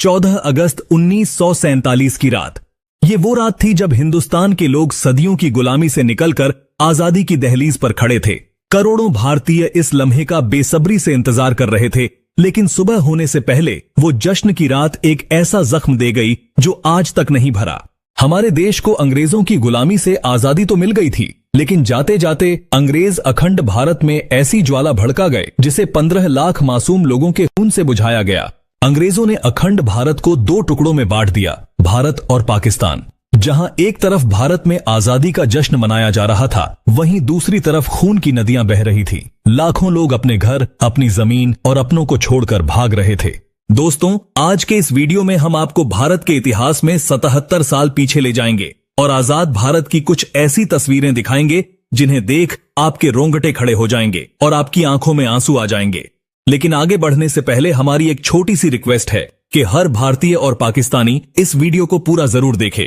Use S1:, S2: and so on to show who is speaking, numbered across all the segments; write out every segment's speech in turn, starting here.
S1: 14 अगस्त 1947 की रात। ये वो रात थी जब हिंदुस्तान के लोग सदियों की गुलामी से निकलकर आजादी की दहलीज पर खड़े थे। करोड़ों भारतीय इस लम्हे का बेसब्री से इंतजार कर रहे थे, लेकिन सुबह होने से पहले वो जश्न की रात एक ऐसा जख्म दे गई जो आज तक नहीं भरा। हमारे देश को अंग्रेजों की गुलामी से आजादी तो मिल गई थी, लेकिन जाते जाते अंग्रेज अखंड भारत में ऐसी ज्वाला भड़का गए जिसे 15 लाख मासूम लोगों के खून से बुझाया गया। अंग्रेजों ने अखंड भारत को दो टुकड़ों में बांट दिया, भारत और पाकिस्तान। जहां एक तरफ भारत में आजादी का जश्न मनाया जा रहा था, वहीं दूसरी तरफ खून की नदियां बह रही थी। लाखों लोग अपने घर, अपनी जमीन और अपनों को छोड़कर भाग रहे थे। दोस्तों, आज के इस वीडियो में हम आपको भारत के इतिहास में 77 साल पीछे ले जाएंगे और आजाद भारत की कुछ ऐसी तस्वीरें दिखाएंगे जिन्हें देख आपके रोंगटे खड़े हो जाएंगे और आपकी आंखों में आंसू आ जाएंगे। लेकिन आगे बढ़ने से पहले हमारी एक छोटी सी रिक्वेस्ट है कि हर भारतीय और पाकिस्तानी इस वीडियो को पूरा जरूर देखे।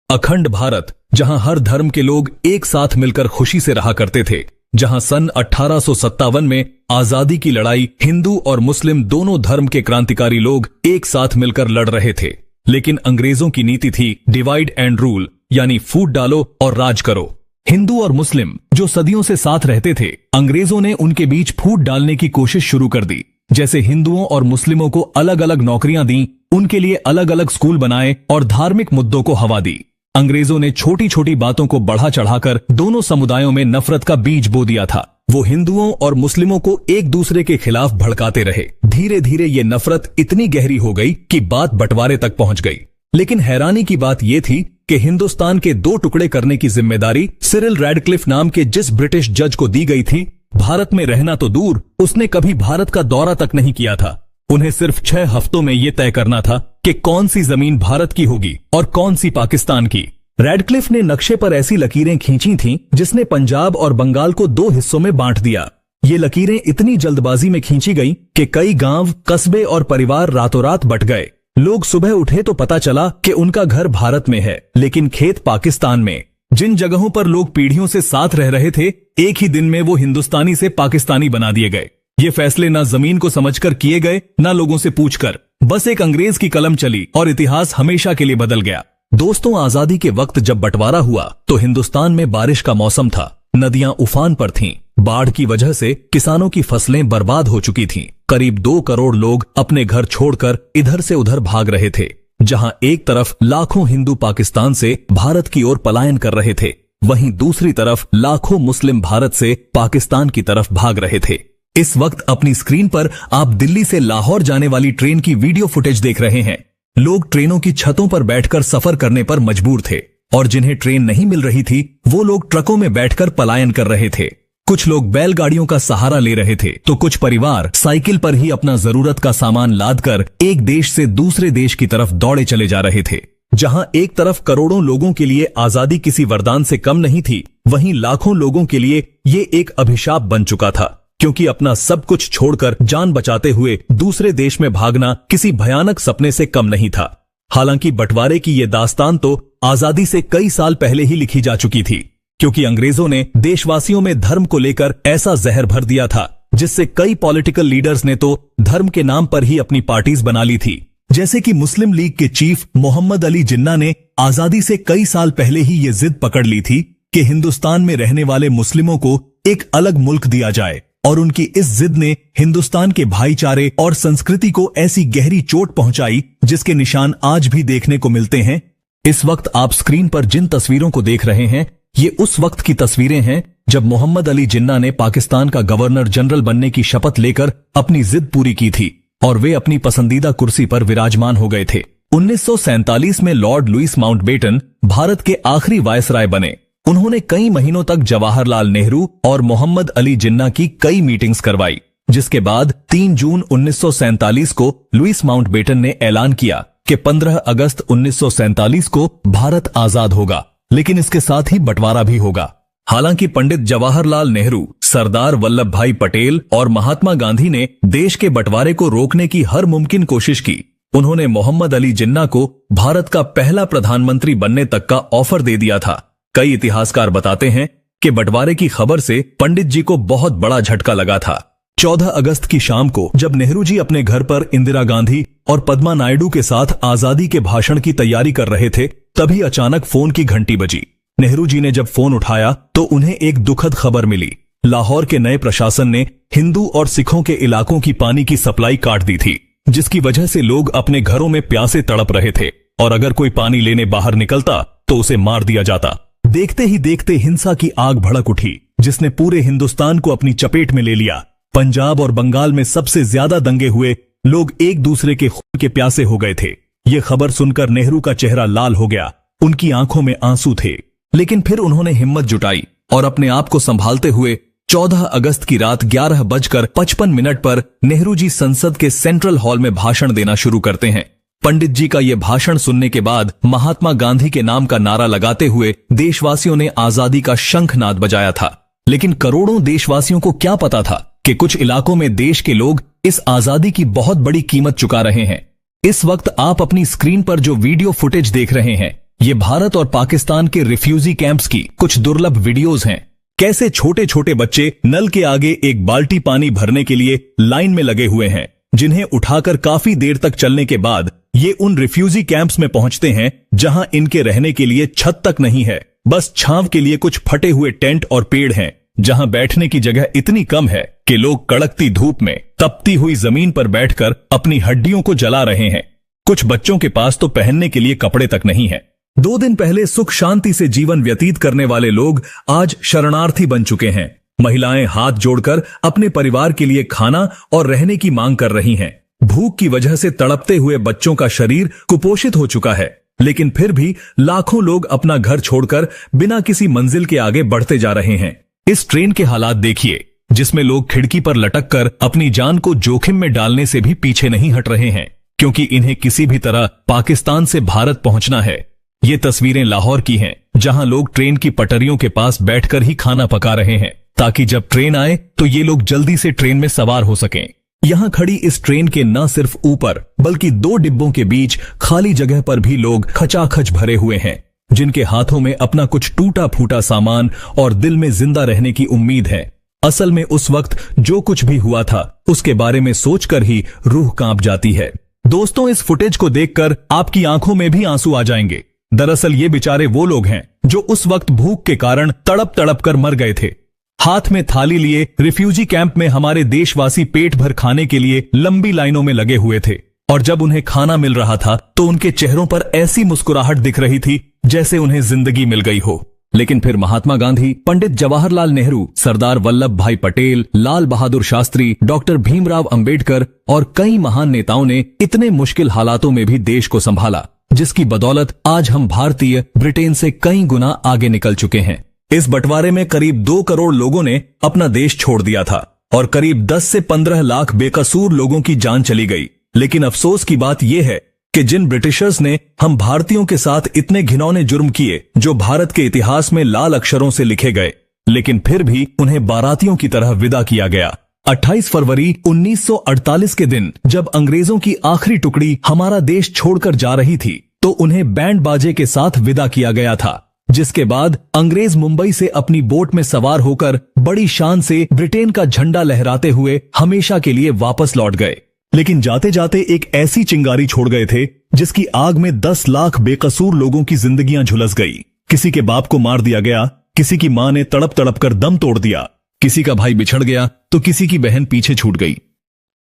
S1: अखंड भारत, जहां हर धर्म के लोग एक साथ मिलकर खुशी से रहा करते थे, जहां सन 1857 में आजादी की लड़ाई हिंदू और मुस्लिम दोनों धर्म के क्रांतिकारी लोग एक साथ मिलकर लड़ रहे थे। लेकिन अंग्रेजों की नीति थी डिवाइड एंड रूल, यानी फूट डालो और राज करो। हिंदू और मुस्लिम जो सदियों से साथ रहते थे, अंग्रेजों ने उनके बीच फूट डालने की कोशिश शुरू कर दी। जैसे हिंदुओं और मुस्लिमों को अलग अलग नौकरियां दी, उनके लिए अलग अलग स्कूल बनाए और धार्मिक मुद्दों को हवा दी। अंग्रेजों ने छोटी छोटी बातों को बढ़ा चढ़ाकर दोनों समुदायों में नफरत का बीज बो दिया था। वो हिंदुओं और मुस्लिमों को एक दूसरे के खिलाफ भड़काते रहे। धीरे धीरे ये नफरत इतनी गहरी हो गई कि बात बंटवारे तक पहुंच गई। लेकिन हैरानी की बात यह थी कि हिंदुस्तान के दो टुकड़े करने की जिम्मेदारी सिरिल रैडक्लिफ नाम के जिस ब्रिटिश जज को दी गई थी, भारत में रहना तो दूर, उसने कभी भारत का दौरा तक नहीं किया था। उन्हें सिर्फ 6 हफ्तों में यह तय करना था कि कौन सी जमीन भारत की होगी और कौन सी पाकिस्तान की। रैडक्लिफ ने नक्शे पर ऐसी लकीरें खींची थीं जिसने पंजाब और बंगाल को 2 हिस्सों में बांट दिया। ये लकीरें इतनी जल्दबाजी में खींची गई कि कई गांव, कस्बे और परिवार रातों रात बट गए। लोग सुबह उठे तो पता चला कि उनका घर भारत में है, लेकिन खेत पाकिस्तान में। जिन जगहों पर लोग पीढ़ियों से साथ रह रहे थे, एक ही दिन में वो हिंदुस्तानी से पाकिस्तानी बना दिए गए। ये फैसले ना जमीन को समझकर किए गए, ना लोगों से पूछकर। बस एक अंग्रेज की कलम चली और इतिहास हमेशा के लिए बदल गया। दोस्तों, आजादी के वक्त जब बंटवारा हुआ तो हिंदुस्तान में बारिश का मौसम था। नदियां उफान पर थीं। बाढ़ की वजह से किसानों की फसलें बर्बाद हो चुकी थीं। करीब 2 करोड़ लोग अपने घर छोड़कर इधर से उधर भाग रहे थे। जहां एक तरफ लाखों हिंदू पाकिस्तान से भारत की ओर पलायन कर रहे थे, वहीं दूसरी तरफ लाखों मुस्लिम भारत से पाकिस्तान की तरफ भाग रहे थे। इस वक्त अपनी स्क्रीन पर आप दिल्ली से लाहौर जाने वाली ट्रेन की वीडियो फुटेज देख रहे हैं। लोग ट्रेनों की छतों पर बैठकर सफर करने पर मजबूर थे और जिन्हें ट्रेन नहीं मिल रही थी, वो लोग ट्रकों में बैठकर पलायन कर रहे थे। कुछ लोग बैलगाड़ियों का सहारा ले रहे थे तो कुछ परिवार साइकिल पर ही अपना जरूरत का सामान लादकर एक देश से दूसरे देश की तरफ दौड़े चले जा रहे थे। जहां एक तरफ करोड़ों लोगों के लिए आजादी किसी वरदान से कम नहीं थी, वहीं लाखों लोगों के लिए ये एक अभिशाप बन चुका था, क्योंकि अपना सब कुछ छोड़कर जान बचाते हुए दूसरे देश में भागना किसी भयानक सपने से कम नहीं था। हालांकि बंटवारे की ये दास्तान तो आजादी से कई साल पहले ही लिखी जा चुकी थी, क्योंकि अंग्रेजों ने देशवासियों में धर्म को लेकर ऐसा जहर भर दिया था जिससे कई पॉलिटिकल लीडर्स ने तो धर्म के नाम पर ही अपनी पार्टीज बना ली थी। जैसे कि मुस्लिम लीग के चीफ मोहम्मद अली जिन्ना ने आजादी से कई साल पहले ही ये जिद पकड़ ली थी कि हिंदुस्तान में रहने वाले मुस्लिमों को एक अलग मुल्क दिया जाए, और उनकी इस जिद ने हिंदुस्तान के भाईचारे और संस्कृति को ऐसी गहरी चोट पहुंचाई जिसके निशान आज भी देखने को मिलते हैं। इस वक्त आप स्क्रीन पर जिन तस्वीरों को देख रहे हैं, ये उस वक्त की तस्वीरें हैं जब मोहम्मद अली जिन्ना ने पाकिस्तान का गवर्नर जनरल बनने की शपथ लेकर अपनी जिद पूरी की थी और वे अपनी पसंदीदा कुर्सी पर विराजमान हो गए थे। 1947 में लॉर्ड लुईस माउंटबेटन भारत के आखिरी वायसराय बने। उन्होंने कई महीनों तक जवाहरलाल नेहरू और मोहम्मद अली जिन्ना की कई मीटिंग्स करवाई, जिसके बाद 3 जून 1947 को लुईस माउंटबेटन ने ऐलान किया कि 15 अगस्त 1947 को भारत आजाद होगा, लेकिन इसके साथ ही बंटवारा भी होगा। हालांकि पंडित जवाहरलाल नेहरू, सरदार वल्लभ भाई पटेल और महात्मा गांधी ने देश के बंटवारे को रोकने की हर मुमकिन कोशिश की। उन्होंने मोहम्मद अली जिन्ना को भारत का पहला प्रधानमंत्री बनने तक का ऑफर दे दिया था। कई इतिहासकार बताते हैं कि बंटवारे की खबर से पंडित जी को बहुत बड़ा झटका लगा था। 14 अगस्त की शाम को जब नेहरू जी अपने घर पर इंदिरा गांधी और पद्मा नायडू के साथ आजादी के भाषण की तैयारी कर रहे थे, तभी अचानक फोन की घंटी बजी। नेहरू जी ने जब फोन उठाया तो उन्हें एक दुखद खबर मिली। लाहौर के नए प्रशासन ने हिंदू और सिखों के इलाकों की पानी की सप्लाई काट दी थी, जिसकी वजह से लोग अपने घरों में प्यासे तड़प रहे थे और अगर कोई पानी लेने बाहर निकलता तो उसे मार दिया जाता। देखते ही देखते हिंसा की आग भड़क उठी, जिसने पूरे हिंदुस्तान को अपनी चपेट में ले लिया। पंजाब और बंगाल में सबसे ज्यादा दंगे हुए, लोग एक दूसरे के खून के प्यासे हो गए थे। ये खबर सुनकर नेहरू का चेहरा लाल हो गया, उनकी आंखों में आंसू थे, लेकिन फिर उन्होंने हिम्मत जुटाई और अपने आप को संभालते हुए 14 अगस्त की रात 11:55 पर नेहरू जी संसद के सेंट्रल हॉल में भाषण देना शुरू करते हैं। पंडित जी का यह भाषण सुनने के बाद महात्मा गांधी के नाम का नारा लगाते हुए देशवासियों ने आजादी का शंखनाद बजाया था। लेकिन करोड़ों देशवासियों को क्या पता था कि कुछ इलाकों में देश के लोग इस आजादी की बहुत बड़ी कीमत चुका रहे हैं। इस वक्त आप अपनी स्क्रीन पर जो वीडियो फुटेज देख रहे हैं, ये भारत और पाकिस्तान के रिफ्यूजी कैंप्स की कुछ दुर्लभ वीडियोज हैं। कैसे छोटे छोटे बच्चे नल के आगे एक बाल्टी पानी भरने के लिए लाइन में लगे हुए हैं, जिन्हें उठाकर काफी देर तक चलने के बाद ये उन रिफ्यूजी कैंप्स में पहुंचते हैं जहां इनके रहने के लिए छत तक नहीं है, बस छांव के लिए कुछ फटे हुए टेंट और पेड़ हैं, जहां बैठने की जगह इतनी कम है कि लोग कड़कती धूप में तपती हुई जमीन पर बैठकर अपनी हड्डियों को जला रहे हैं। कुछ बच्चों के पास तो पहनने के लिए कपड़े तक नहीं है। 2 दिन पहले सुख शांति से जीवन व्यतीत करने वाले लोग आज शरणार्थी बन चुके हैं। महिलाएं हाथ जोड़कर अपने परिवार के लिए खाना और रहने की मांग कर रही हैं। भूख की वजह से तड़पते हुए बच्चों का शरीर कुपोषित हो चुका है, लेकिन फिर भी लाखों लोग अपना घर छोड़कर बिना किसी मंजिल के आगे बढ़ते जा रहे हैं। इस ट्रेन के हालात देखिए, जिसमें लोग खिड़की पर लटक कर अपनी जान को जोखिम में डालने से भी पीछे नहीं हट रहे हैं, क्योंकि इन्हें किसी भी तरह पाकिस्तान से भारत पहुंचना है। ये तस्वीरें लाहौर की हैं, जहां लोग ट्रेन की पटरियों के पास बैठकर ही खाना पका रहे हैं, ताकि जब ट्रेन आए तो ये लोग जल्दी से ट्रेन में सवार हो सकें। यहां खड़ी इस ट्रेन के न सिर्फ ऊपर बल्कि 2 डिब्बों के बीच खाली जगह पर भी लोग खचाखच भरे हुए हैं, जिनके हाथों में अपना कुछ टूटा फूटा सामान और दिल में जिंदा रहने की उम्मीद है। असल में उस वक्त जो कुछ भी हुआ था उसके बारे में सोचकर ही रूह कांप जाती है। दोस्तों, इस फुटेज को देखकर आपकी आंखों में भी आंसू आ जाएंगे। दरअसल ये बेचारे वो लोग हैं जो उस वक्त भूख के कारण तड़प तड़प कर मर गए थे। हाथ में थाली लिए रिफ्यूजी कैंप में हमारे देशवासी पेट भर खाने के लिए लंबी लाइनों में लगे हुए थे, और जब उन्हें खाना मिल रहा था तो उनके चेहरों पर ऐसी मुस्कुराहट दिख रही थी जैसे उन्हें जिंदगी मिल गई हो। लेकिन फिर महात्मा गांधी, पंडित जवाहरलाल नेहरू, सरदार वल्लभ भाई पटेल, लाल बहादुर शास्त्री, डॉक्टर भीमराव अंबेडकर और कई महान नेताओं ने इतने मुश्किल हालातों में भी देश को संभाला, जिसकी बदौलत आज हम भारतीय ब्रिटेन से कई गुना आगे निकल चुके हैं। इस बंटवारे में करीब 2 करोड़ लोगों ने अपना देश छोड़ दिया था और करीब 10 से 15 लाख बेकसूर लोगों की जान चली गई। लेकिन अफसोस की बात यह है कि जिन ब्रिटिशर्स ने हम भारतीयों के साथ इतने घिनौने जुर्म किए, जो भारत के इतिहास में लाल अक्षरों से लिखे गए, लेकिन फिर भी उन्हें बारातियों की तरह विदा किया गया। 28 फरवरी 1948 के दिन जब अंग्रेजों की आखिरी टुकड़ी हमारा देश छोड़कर जा रही थी, तो उन्हें बैंड बाजे के साथ विदा किया गया था, जिसके बाद अंग्रेज मुंबई से अपनी बोट में सवार होकर बड़ी शान से ब्रिटेन का झंडा लहराते हुए हमेशा के लिए वापस लौट गए। लेकिन जाते जाते एक ऐसी चिंगारी छोड़ गए थे जिसकी आग में 10 लाख बेकसूर लोगों की जिंदगियां झुलस गई। किसी के बाप को मार दिया गया, किसी की मां ने तड़प तड़प कर दम तोड़ दिया, किसी का भाई बिछड़ गया तो किसी की बहन पीछे छूट गई।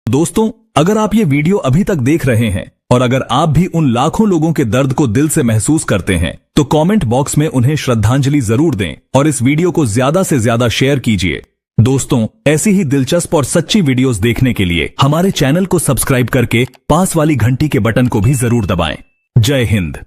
S1: दोस्तों, अगर आप ये वीडियो अभी तक देख रहे हैं और अगर आप भी उन लाखों लोगों के दर्द को दिल से महसूस करते हैं, तो कमेंट बॉक्स में उन्हें श्रद्धांजलि जरूर दें और इस वीडियो को ज्यादा से ज्यादा शेयर कीजिए। दोस्तों, ऐसी ही दिलचस्प और सच्ची वीडियोस देखने के लिए हमारे चैनल को सब्सक्राइब करके पास वाली घंटी के बटन को भी जरूर दबाएं। जय हिंद।